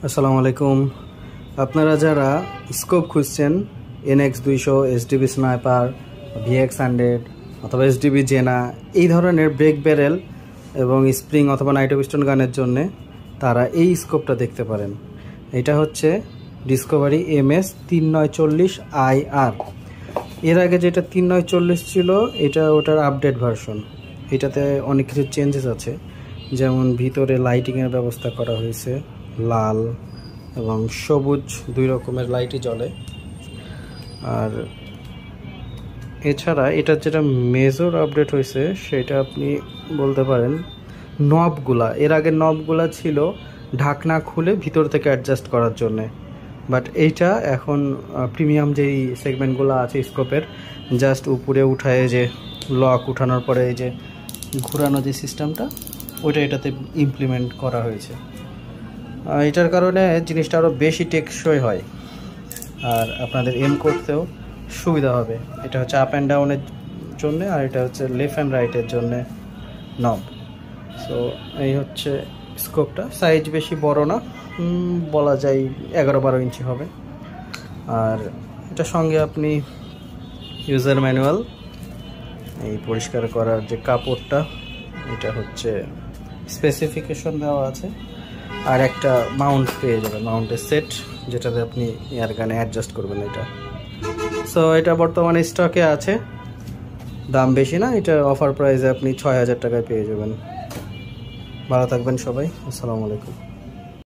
আসসালামু আলাইকুম। আপনারা যারা স্কোপ খুঁজছেন NX 200, SDB স্নাইপার, VX 100 অথবা SDB জেনা এই ধরনের ব্রেক ব্যারেল এবং স্প্রিং অথবা নাইট্রো পিস্টন গানের জন্য তারা এই স্কোপটা দেখতে পারেন। এটা হচ্ছে ডিসকভারি MS 3940 IR। এর আগে যেটা 3940 ছিল এটা ওটার আপডেট ভার্সন। এটাতে অনেক কিছু চেঞ্জেস আছে, যেমন ভিতরে লাইটিংয়ের ব্যবস্থা করা হয়েছে, লাল এবং সবুজ দুই রকমের লাইটই জ্বলে। আর এছাড়া এটা যেটা মেজর আপডেট হয়েছে সেটা আপনি বলতে পারেন নবগুলা। এর আগে নবগুলা ছিল ঢাকনা খুলে ভিতর থেকে অ্যাডজাস্ট করার জন্যে, বাট এইটা এখন প্রিমিয়াম যেই সেগমেন্টগুলো আছে স্কোপের, জাস্ট উপরে উঠায় যে লক উঠানোর পরে এই যে ঘোরানো যে সিস্টেমটা ওইটা এটাতে ইমপ্লিমেন্ট করা হয়েছে। এটার কারণে জিনিসটা আরও বেশি টেকসই হয় আর আপনাদের এম করতেও সুবিধা হবে। এটা হচ্ছে আপ অ্যান্ড ডাউনের জন্য, আর এটা হচ্ছে লেফট অ্যান্ড রাইটের জন্যে নব। সো এই হচ্ছে স্কোপটা। সাইজ বেশি বড় না, বলা যায় 11-12 ইঞ্চি হবে। আর এটার সঙ্গে আপনি ইউজার ম্যানুয়াল, এই পরিষ্কার করার যে কাপড়টা, এটা হচ্ছে স্পেসিফিকেশন দেওয়া আছে, আর একটা মাউন্ট পেয়ে যাবেন, মাউন্টের সেট, যেটাতে আপনি এয়ার গানে অ্যাডজাস্ট করবেন এটা। সো এটা বর্তমানে স্টকে আছে, দাম বেশি না, এটা অফার প্রাইসে আপনি 6000 টাকায় পেয়ে যাবেন। ভালো থাকবেন সবাই, আসসালামু আলাইকুম।